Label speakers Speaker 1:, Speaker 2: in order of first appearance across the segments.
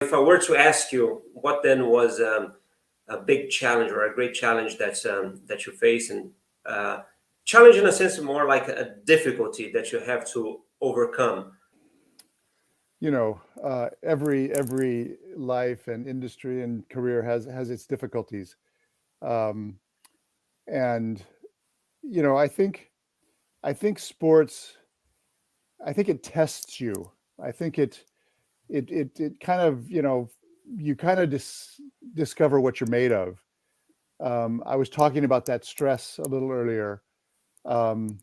Speaker 1: If I were to ask you, what then was a big challenge or a great challenge that you face, and challenge in a sense more like a difficulty that you have to overcome?
Speaker 2: Every life and industry and career has its difficulties, um, and I think sports. I think it tests you. I think it kind of you kind of discover what you're made of. I was talking about that stress a little earlier, um,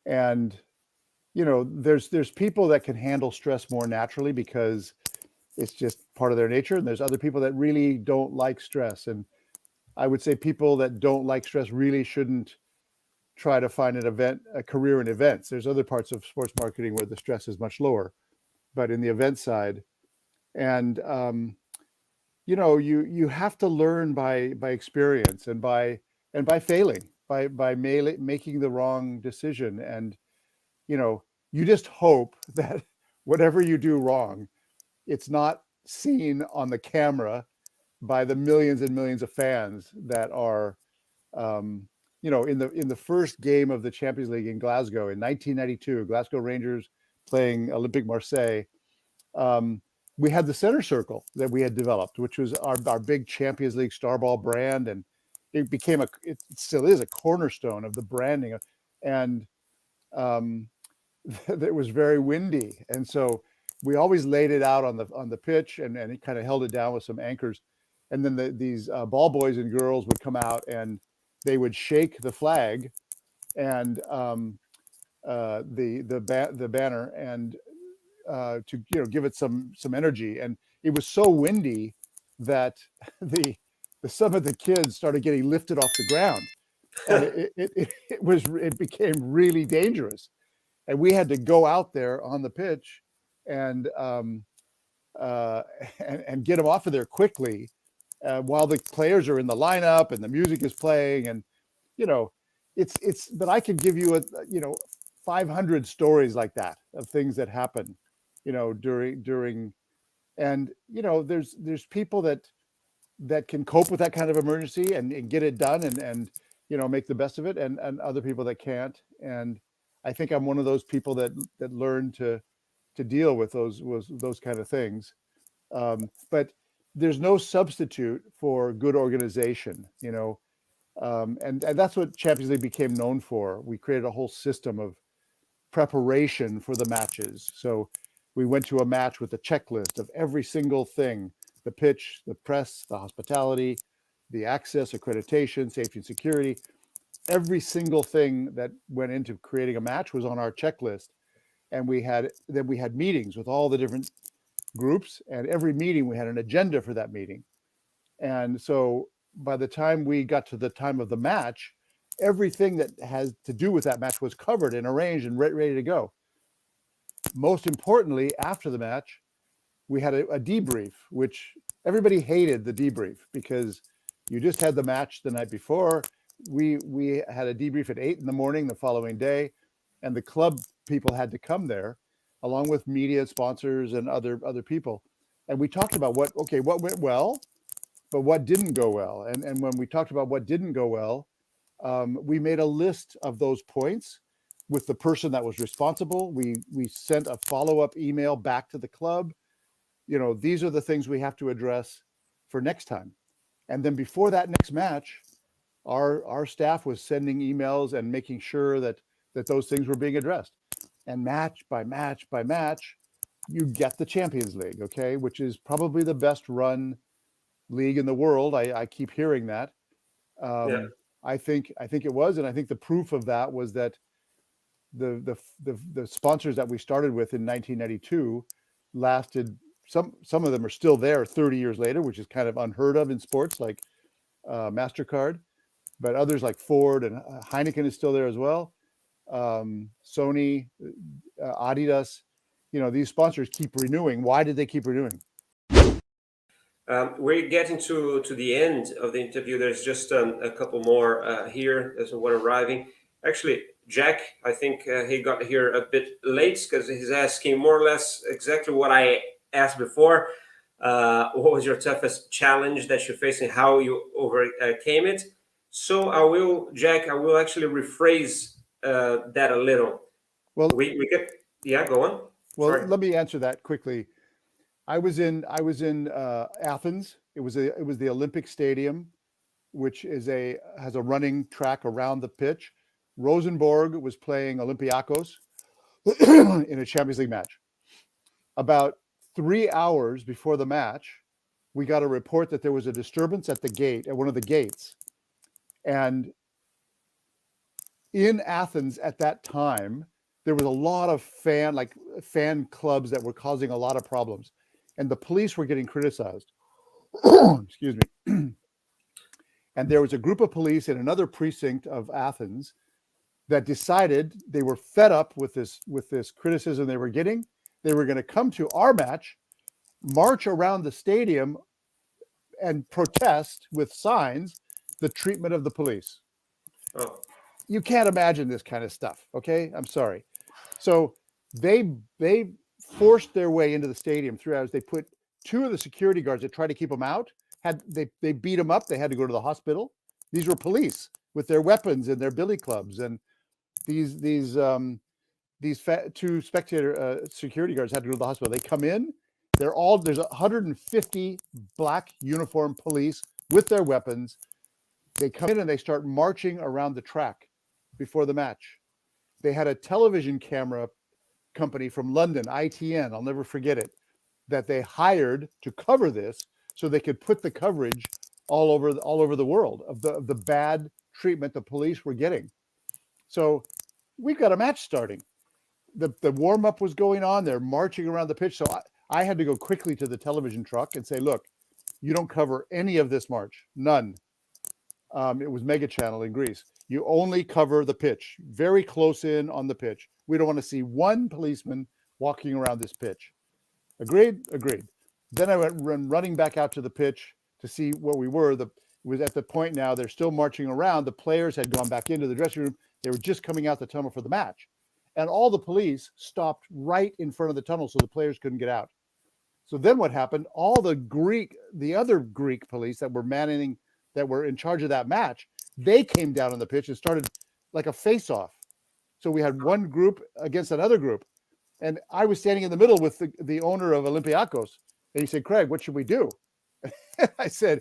Speaker 2: and there's people that can handle stress more naturally because it's just part of their nature, and there's other people that really don't like stress. And I would say people that don't like stress really shouldn't try to find a career in events. There's other parts of sports marketing where the stress is much lower, but in the event side, and you have to learn by experience and by failing, by making the wrong decision, and you know you just hope that whatever you do wrong, it's not seen on the camera by the millions and millions of fans that are in the first game of the Champions League in Glasgow in 1992, Glasgow Rangers playing Olympique Marseille. um, we had the center circle that we had developed, which was our big Champions League Starball brand, and it still is a cornerstone of the branding. And um, it was very windy, and so we always laid it out on the pitch, and it kind of held it down with some anchors, and then these ball boys and girls would come out and they would shake the flag and the banner, and to give it some energy. And it was so windy that some of the kids started getting lifted off the ground, and it became really dangerous. And we had to go out there on the pitch and uh, and get them off of there quickly, while the players are in the lineup and the music is playing. And you know it's but I could give you 500 stories like that of things that happen during. And there's people that can cope with that kind of emergency and get it done, and make the best of it, and other people that can't. And I think I'm one of those people that learned to deal with those kind of things. But there's no substitute for good organization, and that's what Champions League became known for. We created a whole system of preparation for the matches. So we went to a match with a checklist of every single thing: the pitch, the press, the hospitality, the access, accreditation, safety and security. Every single thing that went into creating a match was on our checklist. And we had meetings with all the different groups, and every meeting we had an agenda for that meeting. And so by the time we got to the time of the match, everything that has to do with that match was covered and arranged and ready to go. Most importantly, after the match, we had a debrief, which everybody hated the debrief because you just had the match the night before. We had a debrief at 8 in the morning the following day, and the club people had to come there along with media sponsors and other people. And we talked about what went well, but what didn't go well. And when we talked about what didn't go well, we made a list of those points with the person that was responsible. We sent a follow-up email back to the club. These are the things we have to address for next time. And then before that next match, our staff was sending emails and making sure that those things were being addressed. And match by match by match, you get the Champions League, okay, which is probably the best run league in the world. I keep hearing that.
Speaker 1: Yeah.
Speaker 2: I think it was, and I think the proof of that was that the sponsors that we started with in 1992 lasted. Some of them are still there 30 years later, which is kind of unheard of in sports, like MasterCard. But others like Ford and Heineken is still there as well. Sony, Adidas, these sponsors keep renewing. Why did they keep renewing?
Speaker 1: We're getting to the end of the interview. There's just a couple more here. There's one arriving. Actually, Jack, I think he got here a bit late because he's asking more or less exactly what I asked before. what was your toughest challenge that you faced and how you overcame it. So Jack, I will actually rephrase that a little.
Speaker 2: Well,
Speaker 1: We could, yeah, go on.
Speaker 2: well,
Speaker 1: Sorry.
Speaker 2: let me answer that quickly. I was in Athens. It was the Olympic Stadium, which has a running track around the pitch. Rosenborg was playing Olympiacos in a Champions League match. About 3 hours before the match, we got a report that there was a disturbance at one of the gates. And in Athens at that time, there was a lot of fan clubs that were causing a lot of problems. And the police were getting criticized. Excuse me. And there was a group of police in another precinct of Athens that decided they were fed up with this criticism they were getting. They were going to come to our match, march around the stadium, and protest with signs the treatment of the police.
Speaker 1: Oh.
Speaker 2: You can't imagine this kind of stuff. Okay, I'm sorry. So they forced their way into the stadium 3 hours. They put 2 of the security guards that tried to keep them out. They beat them up. They had to go to the hospital. These were police with their weapons and their billy clubs, and these 2 spectator security guards had to go to the hospital. They come in. There's 150 black uniformed police with their weapons. They come in and they start marching around the track before the match. They had a television camera company from London, ITN, I'll never forget it, that they hired to cover this so they could put the coverage all over the world of the bad treatment the police were getting. So we've got a match starting. The warm-up was going on. They're marching around the pitch. So I had to go quickly to the television truck and say, look, you don't cover any of this march. None. It was Mega Channel in Greece. You only cover the pitch, very close in on the pitch. We don't want to see one policeman walking around this pitch. Agreed? Agreed. Then I went running back out to the pitch to see where we were. It was at the point now, they're still marching around. The players had gone back into the dressing room. They were just coming out the tunnel for the match. And all the police stopped right in front of the tunnel so the players couldn't get out. So then what happened? All the other Greek police that were in charge of that match, they came down on the pitch and started like a face-off. So we had one group against another group. And I was standing in the middle with the owner of Olympiacos. And he said, Craig, what should we do? I said,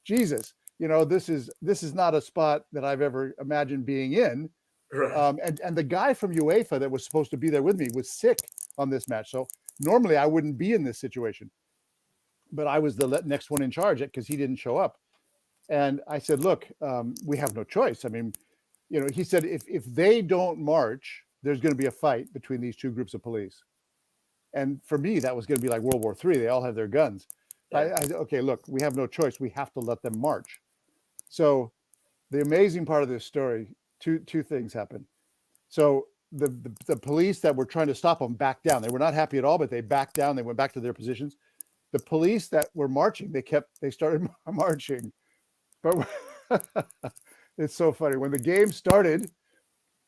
Speaker 2: Jesus, this is not a spot that I've ever imagined being in.
Speaker 1: Right.
Speaker 2: And the guy from UEFA that was supposed to be there with me was sick on this match. So normally I wouldn't be in this situation. But I was the next one in charge because he didn't show up. And I said, look, we have no choice. I mean, he said, if they don't march, there's going to be a fight between these 2 groups of police. And for me, that was going to be like World War III. They all have their guns. Yeah. I said, okay, look, we have no choice. We have to let them march. So the amazing part of this story, two things happened. So the police that were trying to stop them backed down. They were not happy at all, but they backed down. They went back to their positions. The police that were marching, they started marching. But it's so funny. When the game started,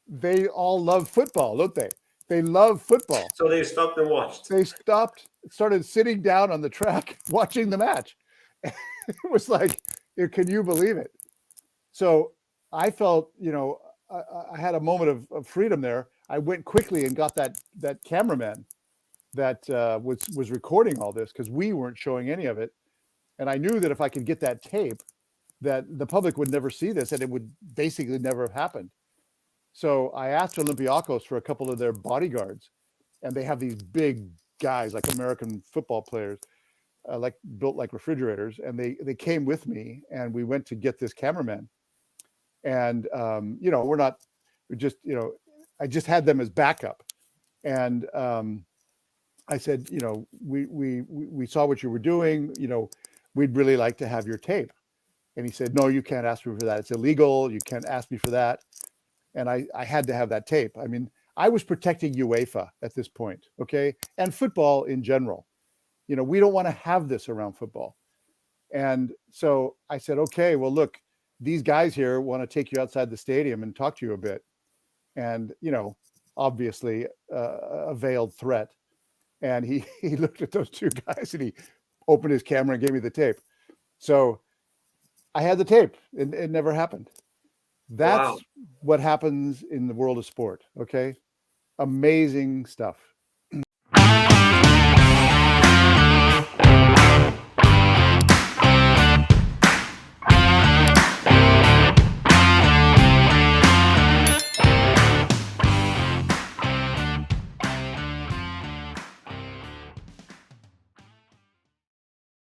Speaker 2: they all love football, don't they? They love football.
Speaker 1: So they stopped and watched.
Speaker 2: They started sitting down on the track watching the match. It was like, can you believe it? So I felt, I had a moment of freedom there. I went quickly and got that cameraman that was recording all this because we weren't showing any of it. And I knew that if I could get that tape, that the public would never see this and it would basically never have happened. So I asked Olympiacos for a couple of their bodyguards, and they have these big guys like American football players, built like refrigerators. And they came with me and we went to get this cameraman. And, I just had them as backup. And I said, we saw what you were doing. We'd really like to have your tape. And he said, no, you can't ask me for that. It's illegal. You can't ask me for that. And I had to have that tape. I mean, I was protecting UEFA at this point, okay? And football in general. We don't want to have this around football. And so I said, okay, well, look, these guys here want to take you outside the stadium and talk to you a bit. And, obviously a veiled threat. And he looked at those 2 guys and he opened his camera and gave me the tape. So I had the tape. It never happened. That's
Speaker 1: Wow.
Speaker 2: what happens in the world of sport. Okay. Amazing stuff.